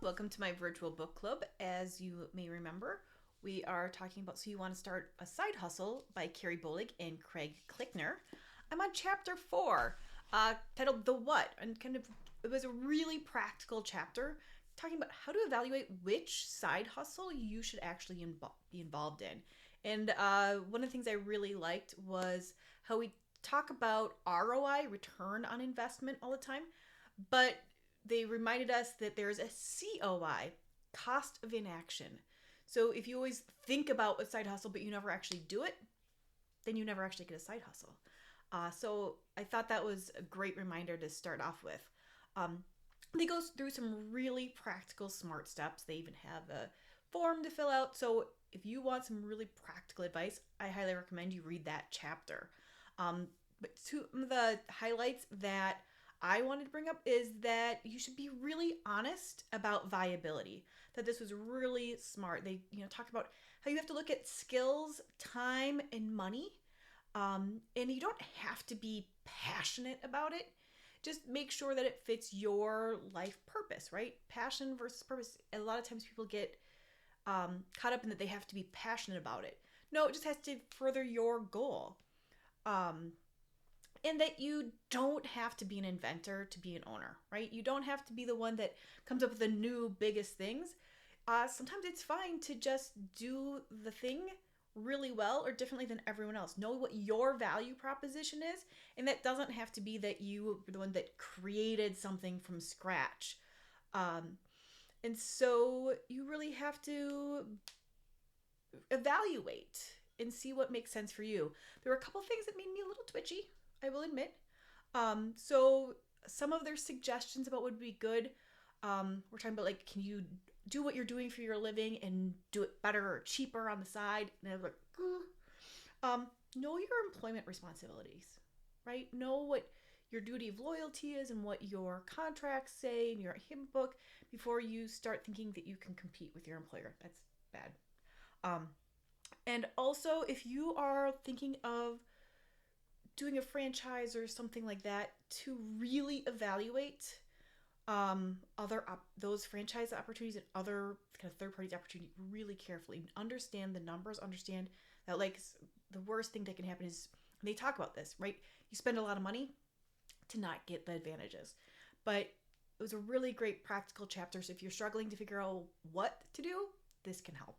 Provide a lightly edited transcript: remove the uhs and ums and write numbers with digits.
welcome to my virtual book club. As you may remember, we are talking about So You Want to Start a Side Hustle by Carrie Bohlig and Craig Clickner. I'm on chapter 4, titled The What, and it was a really practical chapter talking about how to evaluate which side hustle you should actually be involved in. And one of the things I really liked was how we talk about ROI, return on investment, all the time, but they reminded us that there's a COI, cost of inaction. So if you always think about a side hustle but you never actually do it, then you never actually get a side hustle. So I thought that was a great reminder to start off with. They go through some really practical, smart steps. They even have a form to fill out. So if you want some really practical advice, I highly recommend you read that chapter. But two of the highlights that I wanted to bring up is that you should be really honest about viability. That this was really smart. They talk about how you have to look at skills, time, and money, and you don't have to be passionate about it. Just make sure that it fits your life purpose, right? Passion versus purpose. A lot of times people get caught up in that they have to be passionate about it. No, it just has to further your goal. And that you don't have to be an inventor to be an owner, right? You don't have to be the one that comes up with the new biggest things. Sometimes it's fine to just do the thing really well or differently than everyone else. Know what your value proposition is, and that doesn't have to be that you were the one that created something from scratch. And so you really have to evaluate and see what makes sense for you. There were a couple things that made me a little twitchy, I will admit. So some of their suggestions about what would be good, we're talking about, like, can you do what you're doing for your living and do it better or cheaper on the side? And I was like, know your employment responsibilities, right? Know what your duty of loyalty is and what your contracts say in your handbook before you start thinking that you can compete with your employer. That's bad. And also, if you are thinking of doing a franchise or something like that, to really evaluate those franchise opportunities and other kind of third parties opportunity really carefully. Understand the numbers. Understand that, like, the worst thing that can happen is, and they talk about this, right? You spend a lot of money to not get the advantages. But it was a really great practical chapter. So if you're struggling to figure out what to do, this can help.